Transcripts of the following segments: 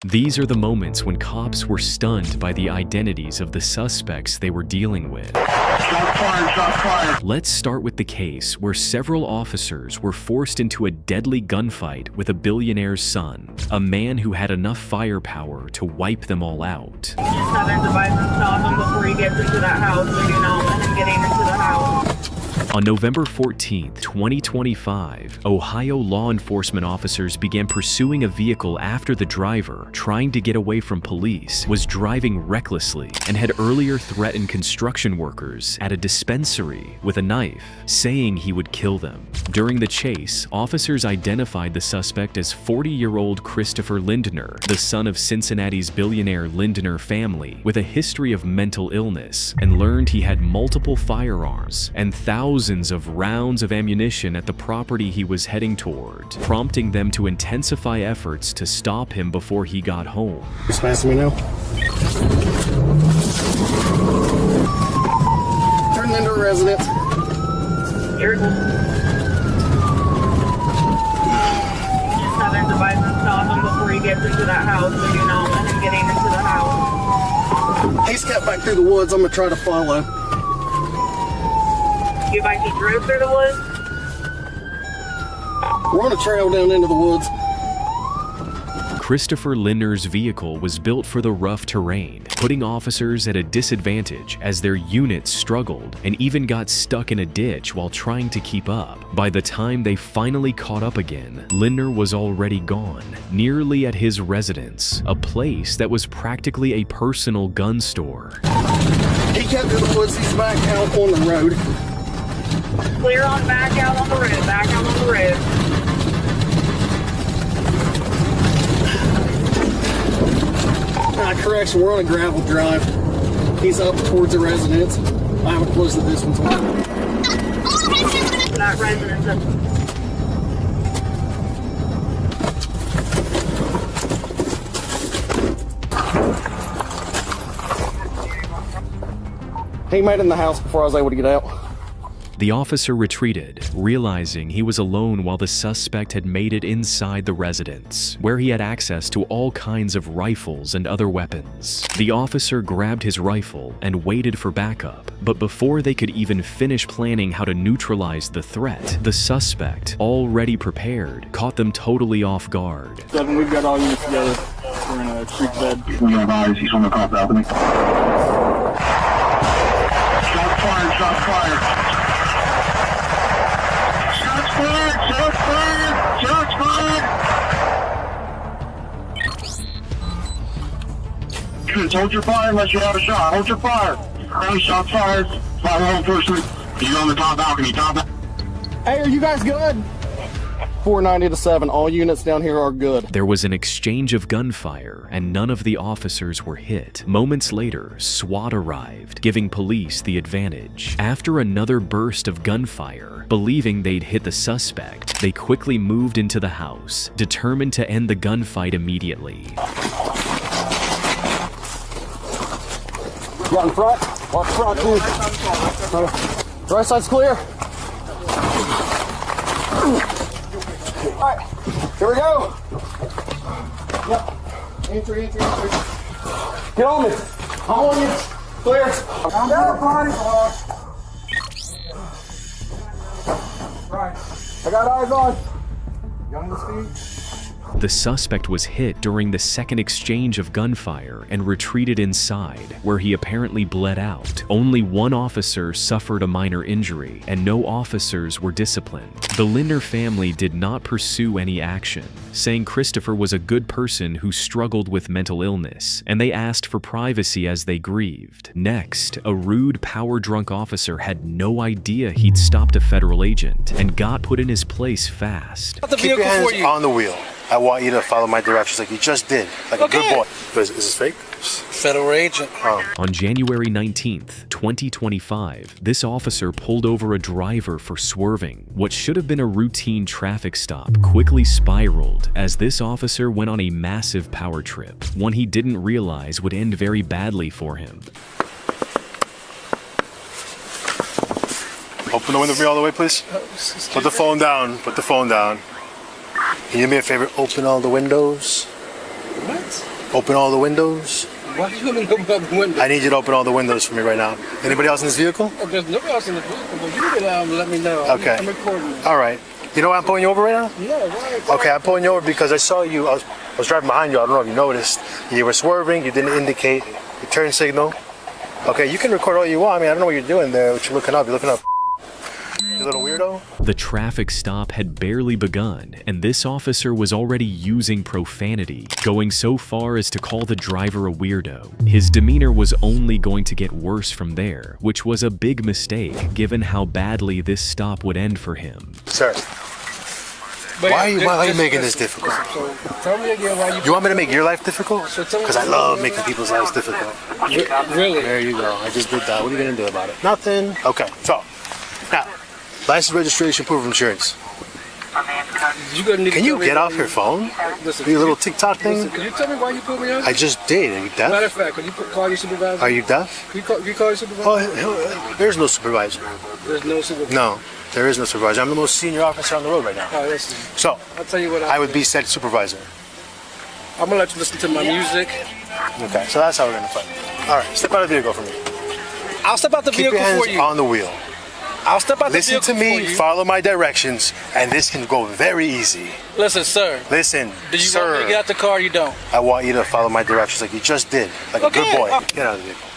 These are the moments when cops were stunned by the identities of the suspects they were dealing with. Shots fired, shots fired. Let's start with the case where several officers were forced into a deadly gunfight with a billionaire's son, a man who had enough firepower to wipe them all out. You just have to advise him to stop him before he gets into that house, so do not let him get into the house. On November 14, 2025, Ohio law enforcement officers began pursuing a vehicle after the driver, trying to get away from police, was driving recklessly and had earlier threatened construction workers at a dispensary with a knife, saying he would kill them. During the chase, officers identified the suspect as 40-year-old Christopher Lindner, the son of Cincinnati's billionaire Lindner family, with a history of mental illness, and learned he had multiple firearms and thousands of rounds of ammunition at the property he was heading toward, prompting them to intensify efforts to stop him before he got home. He's passing me now. Turning into a residence. You're just have to advise him to stop him before he gets into that house, so do not let him get into the house. He's cut back through the woods. I'm gonna try to follow. You might he drove through the woods. We're on a trail down into the woods. Christopher Lindner's vehicle was built for the rough terrain, putting officers at a disadvantage as their units struggled and even got stuck in a ditch while trying to keep up. By the time they finally caught up again, Lindner was already gone, nearly at his residence, a place that was practically a personal gun store. He cut through the woods. He's back out on the road. Clear on back out on the road, back out on the road. Correction, we're on a gravel drive. He's up towards the residence. I haven't closed the distance on him. That residence. He made it in the house before I was able to get out. The officer retreated, realizing he was alone while the suspect had made it inside the residence, where he had access to all kinds of rifles and other weapons. The officer grabbed his rifle and waited for backup, but before they could even finish planning how to neutralize the threat, the suspect, already prepared, caught them totally off guard. 7, we've got all units together. We're in a creek bed. We have eyes. He's on the top balcony. Shots fired, shots fired. Shots fired, shots fired, shots fired. Just hold your fire unless you have a shot. Hold your fire. Alright, shots fired. Fire home person. He's on the top balcony. Hey, are you guys good? 490 to 7. All units down here are good. There was an exchange of gunfire, and none of the officers were hit. Moments later, SWAT arrived, giving police the advantage. After another burst of gunfire, believing they'd hit the suspect, they quickly moved into the house, determined to end the gunfight immediately. Got in front. Watch front, dude. Right side's clear. Alright, here we go. Yep. Entry. Get on me. I'm on you. Clear. I'm down, body. Right. I got eyes on. You on the speed? The suspect was hit during the second exchange of gunfire and retreated inside, where he apparently bled out. Only one officer suffered a minor injury, and no officers were disciplined. The Lindner family did not pursue any action, saying Christopher was a good person who struggled with mental illness, and they asked for privacy as they grieved. Next, a rude, power-drunk officer had no idea he'd stopped a federal agent and got put in his place fast. Keep your hands on the wheel. I want you to follow my directions like you just did, like a good boy. Is this fake? Federal agent. On January 19th, 2025, this officer pulled over a driver for swerving. What should have been a routine traffic stop quickly spiraled as this officer went on a massive power trip, one he didn't realize would end very badly for him. Open the window for me all the way, please. Put the phone down. Put the phone down. Can you do me a favor? Open all the windows. What? Open all the windows. Why do you want me to open up the window? I need you to open all the windows for me right now. Anybody else in this vehicle? There's nobody else in the vehicle, but you can let me know. Okay. I'm recording you. All right. You know why I'm pulling you over right now? Yeah, right. Okay, I'm pulling you over because I saw you. I was driving behind you. I don't know if you noticed. You were swerving. You didn't indicate your turn signal. Okay, you can record all you want. I mean, I don't know what you're doing there. What you're looking up. You're looking up. You little weirdo. The traffic stop had barely begun, and this officer was already using profanity, going so far as to call the driver a weirdo. His demeanor was only going to get worse from there, which was a big mistake given how badly this stop would end for him. Sir, why are you making this difficult? So tell me again why You want me to make your life difficult? So tell me- Because I love making people's lives difficult. Really? There you go. I just did that. What are you going to do about it? Nothing. Okay, so, now, license, registration, proof of insurance. You gonna need Can to you tell me get why off your phone? Listen, Your little TikTok thing? Listen, can you tell me why you put me on? I just did. Are you Matter deaf? of fact, can you call your supervisor? Are you deaf? Can you call your supervisor? Oh, there's no supervisor. There's no supervisor. No, there is no supervisor. I'm the most senior officer on the road right now. All right, listen. So, I'll tell you what I would be said supervisor. I'm gonna let you listen to my music. Okay, so that's how we're going to play. All right, step out of the vehicle for me. I'll step out the Keep vehicle your hands for you. on the wheel. I'll step out Listen the to vehicle me, for you. follow my directions, and this can go very easy. Listen, sir. Listen, Do you want me to get sir, out the car or you don't? I want you to follow my directions like you just did, like a good Okay. boy. Get out of the vehicle.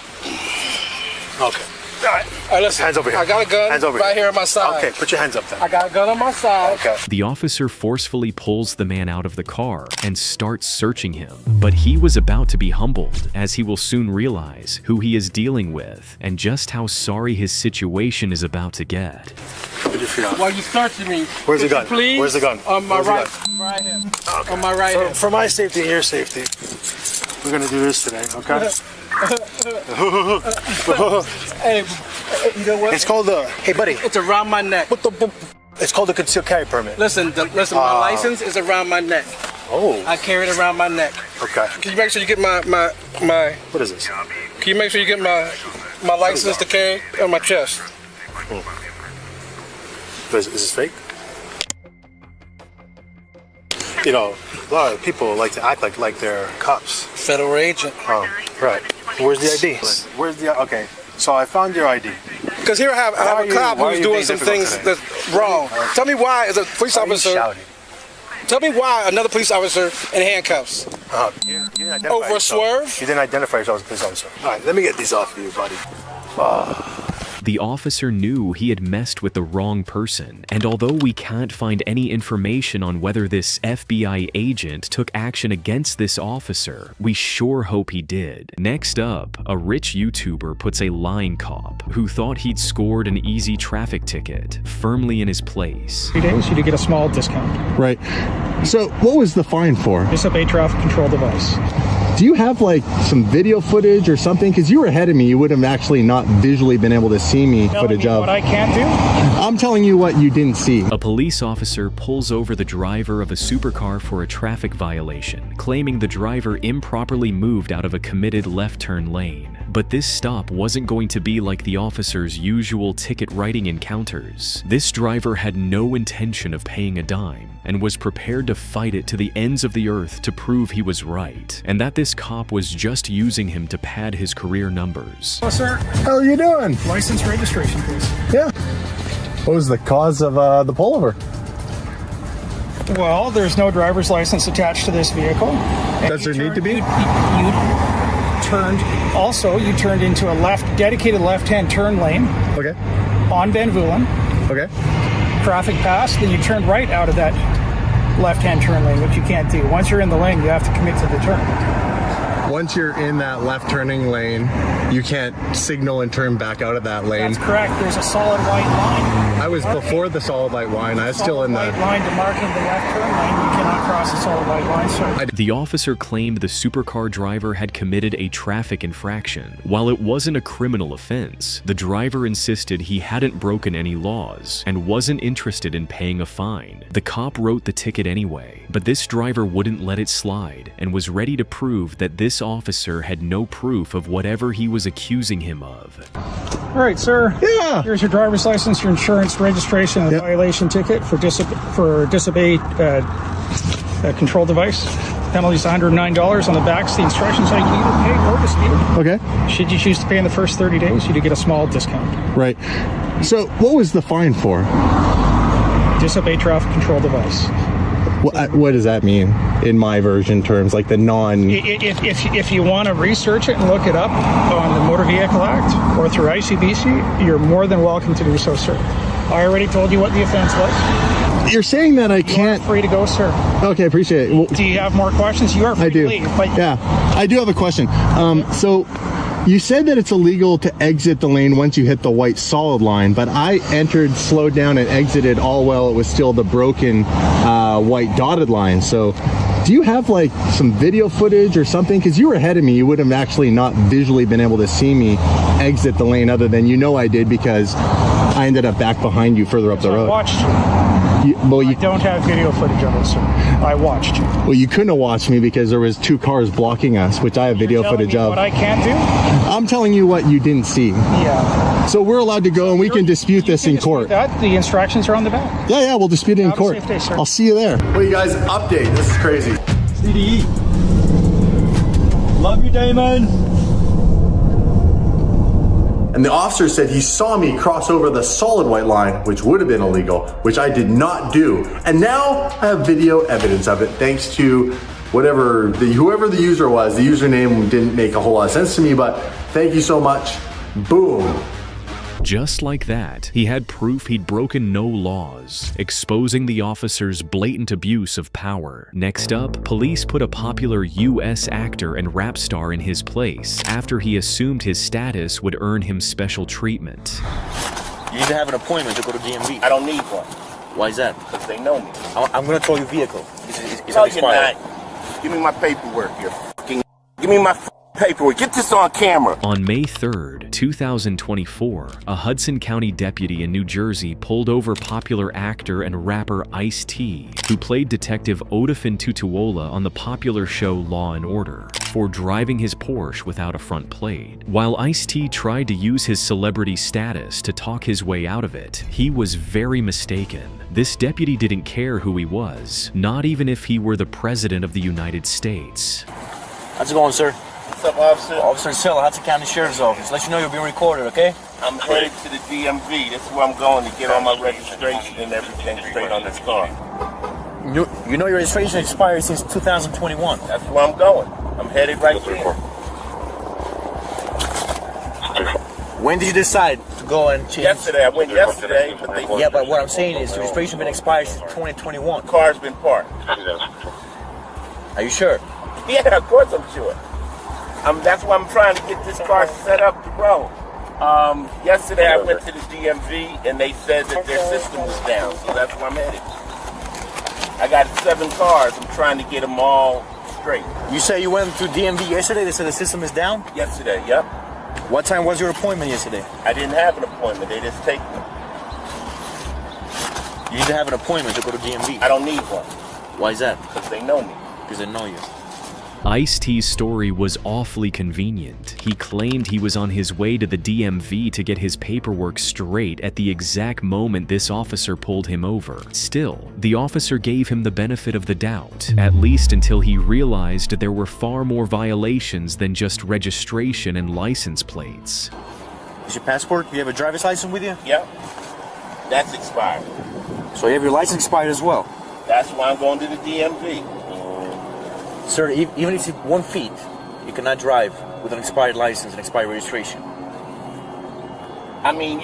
Okay. All right. All right, listen. Hands over here. I got a gun Hands over right here on my side. Okay, put your hands up then. I got a gun on my side. Okay. The officer forcefully pulls the man out of the car and starts searching him. But he was about to be humbled, as he will soon realize who he is dealing with and just how sorry his situation is about to get. Put your feet up. While you searching me, Where's the could you gun? Please, Where's the gun? On my Where's the right, gun? right hand. On my right hand. For my safety and your safety, we're gonna do this today, okay? Hey, you know what? It's called the. Hey, buddy. It's around my neck. It's called the concealed carry permit. Listen, my license is around my neck. Oh. I carry it around my neck. Okay. Can you make sure you get my What is this? Can you make sure you get my license to carry on my chest? Is this fake? You know, a lot of people like to act like they're cops. Federal agent. Oh, right. Where's the ID? Where's the? Okay. So I found your ID. Because here I have are a you- cop why are who's you doing being some difficult things today? that's wrong. Tell me why, as a police Why are you officer, shouting? tell me why another police officer in handcuffs. You didn't identify Over a yourself. swerve? You didn't identify yourself as a police officer. All right, let me get these off of you, buddy. The officer knew he had messed with the wrong person, and although we can't find any information on whether this FBI agent took action against this officer, we sure hope he did. Next up, a rich YouTuber puts a lying cop, who thought he'd scored an easy traffic ticket, firmly in his place. 3 days, you do get a small discount. Right. So, what was the fine for? Disobey traffic control device. Do you have like some video footage or something? Because you were ahead of me, you would have actually not visually been able to see me Telling footage me of. what I can't do? I'm telling you what you didn't see. A police officer pulls over the driver of a supercar for a traffic violation, claiming the driver improperly moved out of a committed left turn lane. But this stop wasn't going to be like the officer's usual ticket writing encounters. This driver had no intention of paying a dime and was prepared to fight it to the ends of the earth to prove he was right, and that this cop was just using him to pad his career numbers. Oh, sir, How are you doing? license registration, please. Yeah. What was the cause of the pullover? Well, there's no driver's license attached to this vehicle. And Does you there need to be? You turned into a dedicated left-hand turn lane Okay. on Van Vulen. Okay. Traffic passed, then you turned right out of that left-hand turn lane, which you can't do. Once you're in the lane, you have to commit to the turn. Once you're in that left turning lane, you can't signal and turn back out of that lane. That's correct. There's a solid white line. I was before the solid light line. I was still in Solid the. white line demarcating the left turn lane. You cannot cross the solid white line, sir. The officer claimed the supercar driver had committed a traffic infraction. While it wasn't a criminal offense, the driver insisted he hadn't broken any laws and wasn't interested in paying a fine. The cop wrote the ticket anyway, but this driver wouldn't let it slide and was ready to prove that this officer had no proof of whatever he was accusing him of. All right, sir. Yeah. Here's your driver's license, your insurance, registration, and Yep. violation ticket for disobey control device. Penalty's $109 on the back's the instructions. So you can either pay or dispute. Okay. Should you choose to pay in the first 30 days, you do get a small discount. Right. So what was the fine for? Disobey traffic control device. What does that mean in my version terms, like the non? If you want to research it and look it up on the Motor Vehicle Act or through ICBC, you're more than welcome to do so, sir. I already told you what the offense was. You're saying that I can't. Free to go, sir. Okay, appreciate it. Well, do you have more questions? You are free I do. to leave. But yeah, I do have a question. So you said that it's illegal to exit the lane once you hit the white solid line, but I entered, slowed down, and exited all while it was still the broken white dotted line. So do you have like some video footage or something? Because you were ahead of me, you would have actually not visually been able to see me exit the lane, other than I did because I ended up back behind you further up the road. I watched you. You I don't have video footage of it, sir. I watched you. Well, you couldn't have watched me because there was 2 cars blocking us, which I have video footage of. What I can't do? I'm telling you what you didn't see. Yeah. So we're allowed to go and we can dispute this in court. The instructions are on the back. Yeah, we'll dispute it in court. Have a safe day, sir. I'll see you there. Well, you guys, update. This is crazy. CDE. Love you, Damon. And the officer said he saw me cross over the solid white line, which would have been illegal, which I did not do. And now I have video evidence of it, thanks to whoever the user was. The username didn't make a whole lot of sense to me, but thank you so much. Boom. Just like that, he had proof he'd broken no laws, exposing the officer's blatant abuse of power. Next up, police put a popular US actor and rap star in his place after he assumed his status would earn him special treatment. You need to have an appointment to go to DMV. I don't need one. Why is that? Because they know me. I'm going to tow your vehicle. It's No, you're expired. not. Give me my paperwork. Give me my paperwork. Get this on camera. On May 3rd, 2024, a Hudson County deputy in New Jersey pulled over popular actor and rapper Ice-T, who played Detective Odafin Tutuola on the popular show Law & Order, for driving his Porsche without a front plate. While Ice-T tried to use his celebrity status to talk his way out of it, he was very mistaken. This deputy didn't care who he was, not even if he were the President of the United States. How's it going, sir? What's up, officer? Officer Silla, Hudson County Sheriff's Office. Let you know you're being recorded, okay? I'm headed to the DMV. This is where I'm going to get all my registration and everything straight on this car. You know your registration expired since 2021. That's where I'm going. I'm headed right there. When did you decide to go and change? Yesterday. I went yesterday, but they... Yeah, but what I'm saying is the registration been expired since 2021. The car's been parked. Are you sure? Yeah, of course I'm sure. That's why I'm trying to get this car set up to roll. Yesterday I went to the DMV and they said that their system was down, so that's where I'm headed. I got 7 cars. I'm trying to get them all straight. You say you went to DMV yesterday? They said the system is down? Yesterday, yep. What time was your appointment yesterday? I didn't have an appointment. They just take me. You need to have an appointment to go to DMV. I don't need one. Why is that? Because they know me. Because they know you. Ice-T's story was awfully convenient. He claimed he was on his way to the DMV to get his paperwork straight at the exact moment this officer pulled him over. Still, the officer gave him the benefit of the doubt, at least until he realized there were far more violations than just registration and license plates. Is your passport? You have a driver's license with you? Yep. That's expired. So you have your license expired as well? That's why I'm going to the DMV. Sir, even if it's 1 feet, you cannot drive with an expired license and expired registration. I mean,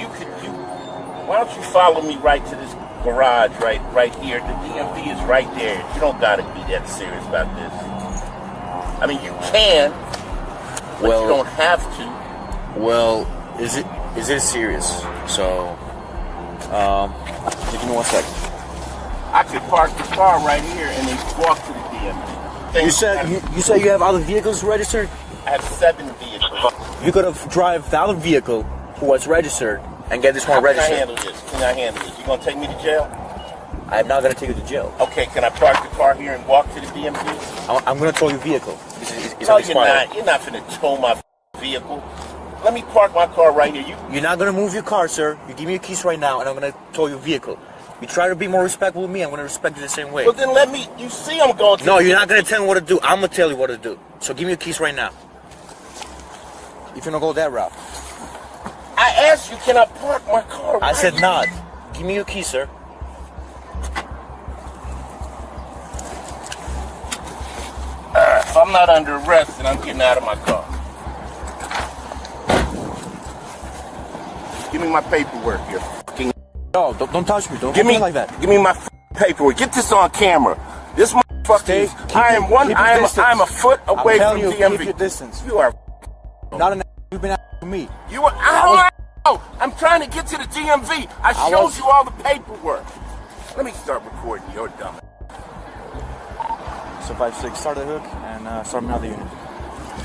why don't you follow me right to this garage right here? The DMV is right there. You don't gotta be that serious about this. I mean, you can, but you don't have to. Well, is it serious? So, give me 1 second. I could park the car right here and then walk to the DMV. You said you have other vehicles registered? I have 7 vehicles. You could have drive the other vehicle who was registered and get this one registered. Can I handle this? You gonna take me to jail? I'm not gonna take you to jail. Okay, can I park the car here and walk to the DMV? I'm gonna tow your vehicle. No, you're not. You're not finna tow my vehicle. Let me park my car right here. You're not gonna move your car, sir. You give me your keys right now, and I'm gonna tow your vehicle. You try to be more respectful with me, I'm gonna respect you the same way. Well, then let me. You see, I'm going to. No, you're not gonna tell me what to do. I'm gonna tell you what to do. So give me your keys right now. If you're gonna go that route. I asked you, can I park my car? I said not. Give me your keys, sir. If I'm not under arrest, then I'm getting out of my car. Give me my paperwork, you fucking. No, don't touch me. Don't Give me like that. Give me my paperwork. Get this on camera. This motherfucker. I am a foot away from DMV. Keep your distance. You are. Not an. You've been for me. You are. I don't know. I'm trying to get to the DMV. I showed you all the paperwork. Let me start recording. You're dumb. So 5-6, start the hook and start another unit.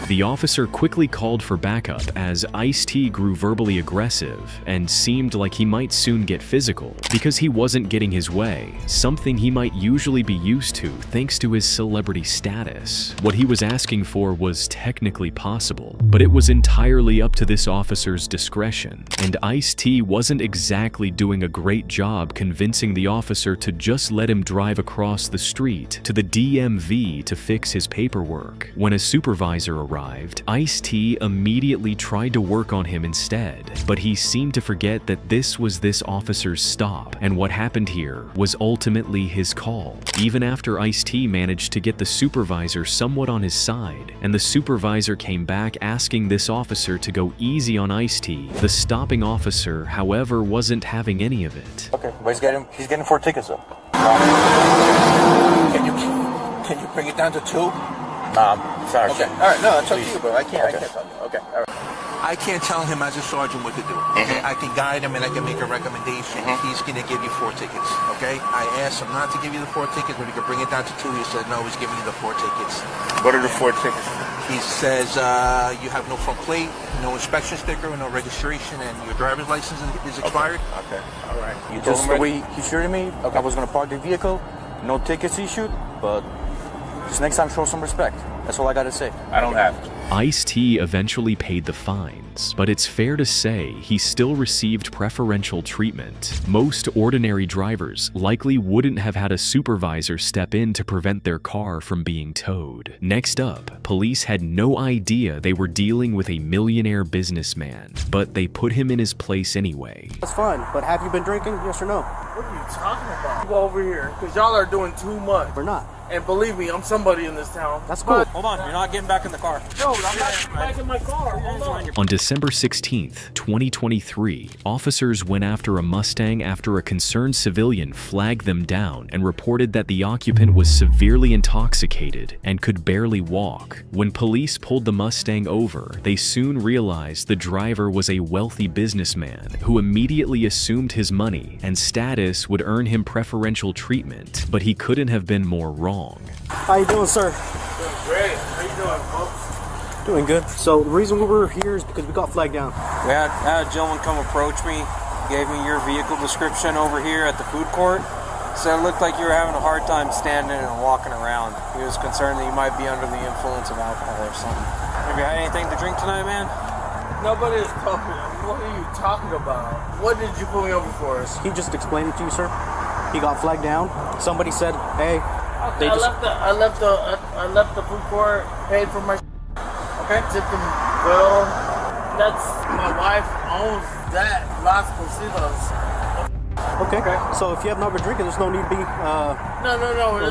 The officer quickly called for backup as Ice-T grew verbally aggressive and seemed like he might soon get physical because he wasn't getting his way, something he might usually be used to thanks to his celebrity status. What he was asking for was technically possible, but it was entirely up to this officer's discretion, and Ice-T wasn't exactly doing a great job convincing the officer to just let him drive across the street to the DMV to fix his paperwork. When a supervisor arrived, Ice-T immediately tried to work on him instead, but he seemed to forget that this was this officer's stop, and what happened here was ultimately his call. Even after Ice-T managed to get the supervisor somewhat on his side, and the supervisor came back asking this officer to go easy on Ice-T, the stopping officer, however, wasn't having any of it. Okay, but he's getting 4 tickets though. Can you bring it down to 2? Sorry. Okay. All right. No, that's up to you, bro. I can't tell you. Okay. All right. I can't tell him as a sergeant what to do. Okay? I can guide him and I can make a recommendation. He's going to give you 4 tickets. Okay? I asked him not to give you the 4 tickets, but he could bring it down to 2. He said no. He's giving you the 4 tickets. What are the 4 tickets? He says you have no front plate, no inspection sticker, no registration, and your driver's license is expired. Okay. All right. You just the way he shooted me, I was gonna park the vehicle, no tickets issued, but just next time show some respect. That's all I gotta say. I don't have to. Ice-T eventually paid the fines, but it's fair to say he still received preferential treatment. Most ordinary drivers likely wouldn't have had a supervisor step in to prevent their car from being towed. Next up, police had no idea they were dealing with a millionaire businessman, but they put him in his place anyway. That's fine, but have you been drinking? Yes or no? What are you talking about? Go over here, because y'all are doing too much. We're not. And believe me, I'm somebody in this town. That's cool. Hold on, you're not getting back in the car. No, I'm not back in my car. Hold on. On December 16th, 2023, officers went after a Mustang after a concerned civilian flagged them down and reported that the occupant was severely intoxicated and could barely walk. When police pulled the Mustang over, they soon realized the driver was a wealthy businessman who immediately assumed his money and status would earn him preferential treatment, but he couldn't have been more wrong. How you doing, sir? Doing great. How you doing, folks? Doing good. So the reason we were here is because we got flagged down. We had a gentleman come approach me, gave me your vehicle description over here at the food court. So it looked like you were having a hard time standing and walking around. He was concerned that you might be under the influence of alcohol or something. Have you had anything to drink tonight, man? Nobody is talking. What are you talking about? What did you pull me over for? He just explained it to you, sir. He got flagged down. Somebody said, hey, I left the food court, paid for my okay, tipped them bill. That's my wife owns that Las Cositas. Okay. So if you have not been drinking, there's no need to be. No.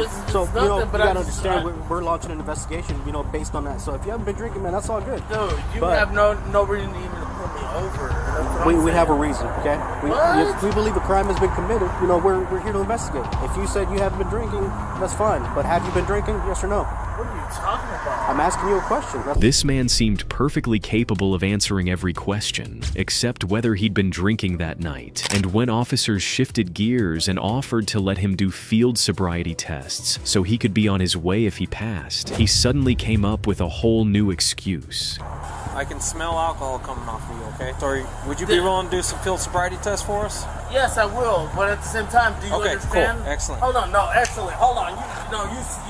It's So nothing, you know, you but gotta understand we're launching an investigation, you know, based on that. So if you haven't been drinking, man, that's all good. Dude, you But- have no reason to even pull me over. That's what We I'm have a saying. reason, okay? What? If we believe a crime has been committed, you know, we're here to investigate. If you said you haven't been drinking, that's fine. But have you been drinking? Yes or no? What are you talking about? I'm asking you a question. This man seemed perfectly capable of answering every question, except whether he'd been drinking that night. And when officers shifted gears and offered to let him do field sobriety tests so he could be on his way if he passed, he suddenly came up with a whole new excuse. I can smell alcohol coming off of you, okay? So would you be willing to do some field sobriety test for us? Yes, I will. But at the same time, do you understand? Cool. Excellent. Hold on, no, excellent. Hold on,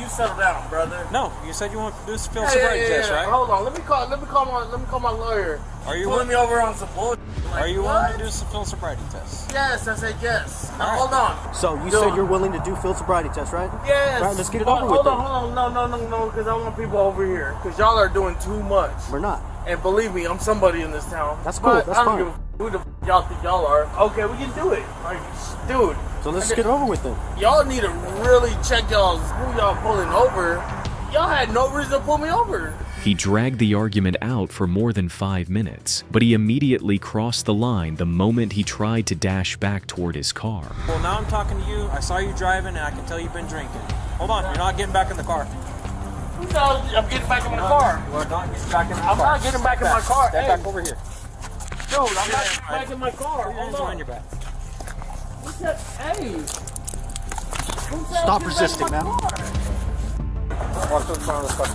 you settle down, brother. No, you said you want to do some field sobriety test, right? Hold on, let me call my lawyer. Are you pulling me over on some bullshit? Like, are you willing to do some field sobriety tests? Yes, I said yes. Now, hold on. So you said you're willing to do field sobriety test, right? Yes. Right, let's get it over with. Hold on. No, because I want people over here. Because y'all are doing too much. We're not. And believe me, I'm somebody in this town. That's cool. But That's I don't fine. give a who the y'all think y'all are. Okay, we can do it. Like, dude. So let's get it over with then. Y'all need to really check who y'all pulling over. Y'all had no reason to pull me over. He dragged the argument out for more than 5 minutes, but he immediately crossed the line the moment he tried to dash back toward his car. Well, now I'm talking to you. I saw you driving, and I can tell you've been drinking. Hold on, you're not getting back in the car. Who knows? I'm getting back in my car. You are not getting back in the car. I'm not getting back in my car. Step Hey. back over here. Dude, I'm not getting back in my car. Put your hands behind your back. What's that? Hey. Stop resisting, man. Walk to the front of the car.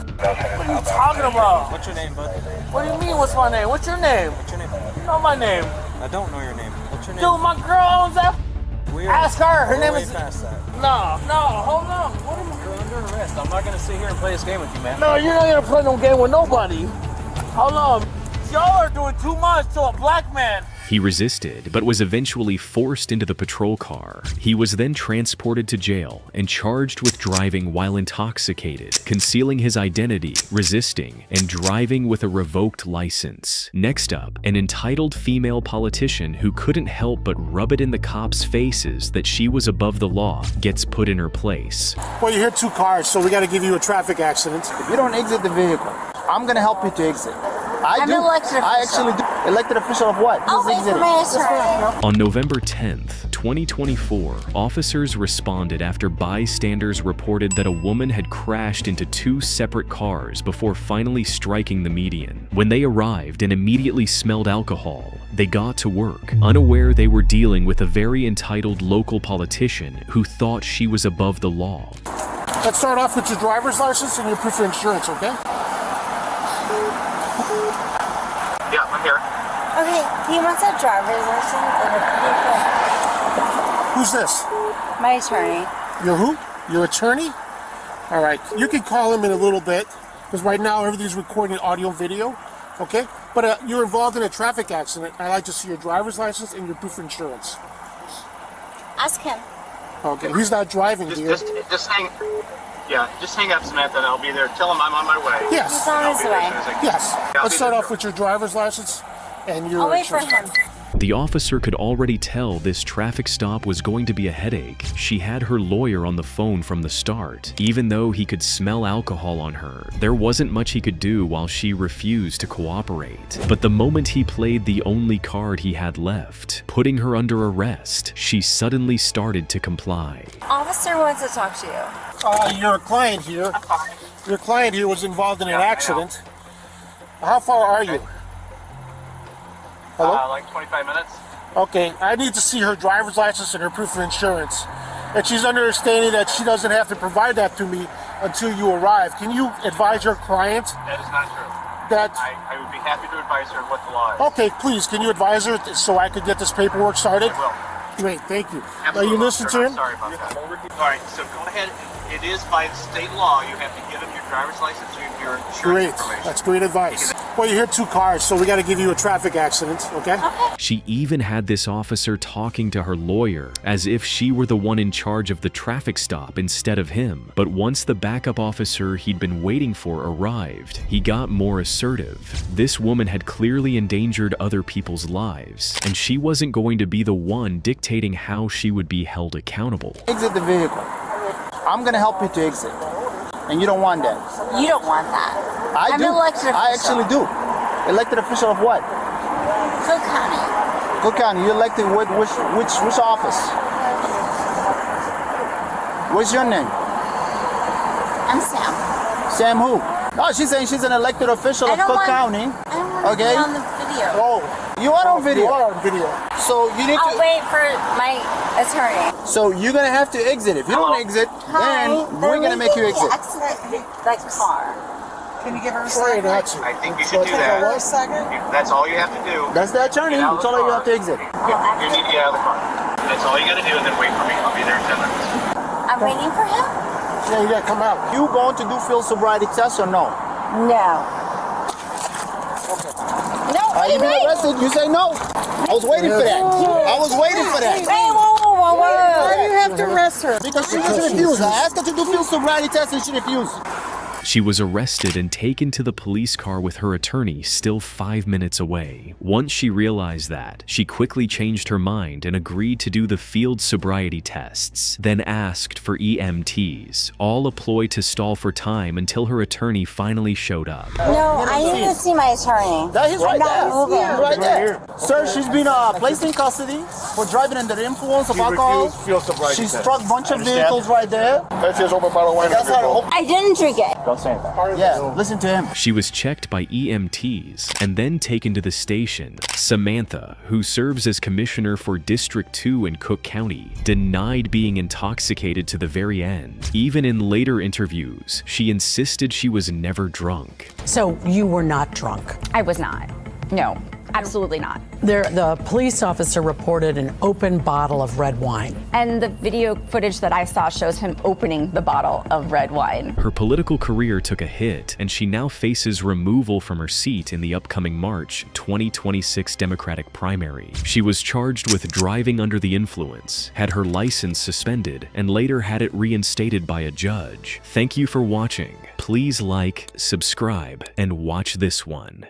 What are you talking about? What's your name, bud? What do you mean, what's my name? What's your name? What's your name? You know my name. I don't know your name. What's your name? Dude, my girl owns that. Ask her. Her name way is. past that. No, hold on. What am I? You're under arrest. I'm not gonna sit here and play this game with you, man. No, you're not gonna play no game with nobody. Hold on. Y'all are doing too much to a black man. He resisted, but was eventually forced into the patrol car. He was then transported to jail and charged with driving while intoxicated, concealing his identity, resisting, and driving with a revoked license. Next up, an entitled female politician who couldn't help but rub it in the cops' faces that she was above the law gets put in her place. Well, you hit two cars, so we got to give you a traffic accident. If you don't exit the vehicle, I'm gonna help you to exit. I'm an elected official. I actually do. Elected official of what? I'll wait for my attorney. On November 10th, 2024, officers responded after bystanders reported that a woman had crashed into 2 separate cars before finally striking the median. When they arrived and immediately smelled alcohol, they got to work, unaware they were dealing with a very entitled local politician who thought she was above the law. Let's start off with your driver's license and your proof of insurance, okay? Yeah, I'm here. Okay, he wants a driver's license and a vehicle. Who's this? My attorney. Your who? Your attorney? All right. You can call him in a little bit, because right now everything's recording audio and video, okay? But you're involved in a traffic accident. I'd like to see your driver's license and your proof of insurance. Ask him. Okay, he's not driving, dear. Just hang up, Samantha, and I'll be there. Tell him I'm on my way. Yes. He's on his way. Yes. I'll Let's be start there. off with your driver's license and your I'll wait for insurance. him. The officer could already tell this traffic stop was going to be a headache. She had her lawyer on the phone from the start. Even though he could smell alcohol on her, there wasn't much he could do while she refused to cooperate. But the moment he played the only card he had left, putting her under arrest, she suddenly started to comply. Officer wants to talk to you. Your client here. Your client here was involved in an accident. How far are you? Hello? Like 25 minutes. Okay, I need to see her driver's license and her proof of insurance. And she's understanding that she doesn't have to provide that to me until you arrive. Can you advise your client That is not true. that... I would be happy to advise her what the law is. Okay, please, can you advise her so I could get this paperwork started? I will. Great, thank you. Absolutely, Now you listen sir. to I'm him? sorry about that. All right, so go ahead. It is by state law. You have to give him your driver's license and your insurance Great, information. that's great advice. Well, you hit two cars, so we got to give you a traffic accident, okay? She even had this officer talking to her lawyer as if she were the one in charge of the traffic stop instead of him. But once the backup officer he'd been waiting for arrived, he got more assertive. This woman had clearly endangered other people's lives, and she wasn't going to be the one dictating how she would be held accountable. Exit the vehicle. I'm gonna help you to exit. And you don't want that. You don't want that. I I'm do. an elected official. I actually do. Elected official of what? Cook County. Cook County. You elected which office? What's your name? I'm Sam. Sam who? Oh, she's saying she's an elected official of Cook County. I don't want to Okay. be on the video. Oh, You are on video. you are on video. So you need I'll to. wait for my attorney. So you're gonna have to exit. If you don't exit, then we're gonna make you exit. Accident hit the car. Can you give her a Try second? not to. I think you should do that. A second? That's all you have to do. That's the attorney. Get out That's of the all you car. have to exit. You need to get out of the car. That's all you got to do, and then wait for me. I'll be there in 10 minutes. I'm waiting for him? Yeah, you gotta come out. You going to do field sobriety test or no? No. No, what do you mean? arrested? You say no. I was waiting for that. I was waiting for that. Hey, whoa. Why do you have to arrest her? Because she just refused. I asked her to do field sobriety test and she refused. She was arrested and taken to the police car with her attorney still 5 minutes away. Once she realized that, she quickly changed her mind and agreed to do the field sobriety tests, then asked for EMTs, all a ploy to stall for time until her attorney finally showed up. No, I need to see my attorney. He's right I'm not there. moving. He's right there. Sir, she's been placed in custody for driving under the influence of alcohol. refused field sobriety She test. struck a bunch of vehicles right there. That's his open bottle of wine. That's how I didn't drink it. Don't say that. Yeah, listen to him. She was checked by EMTs and then taken to the station. Samantha, who serves as commissioner for District 2 in Cook County, denied being intoxicated to the very end. Even in later interviews, she insisted she was never drunk. So you were not drunk? I was not. No, absolutely not. The police officer reported an open bottle of red wine. And the video footage that I saw shows him opening the bottle of red wine. Her political career took a hit, and she now faces removal from her seat in the upcoming March 2026 Democratic primary. She was charged with driving under the influence, had her license suspended, and later had it reinstated by a judge. Thank you for watching. Please like, subscribe, and watch this one.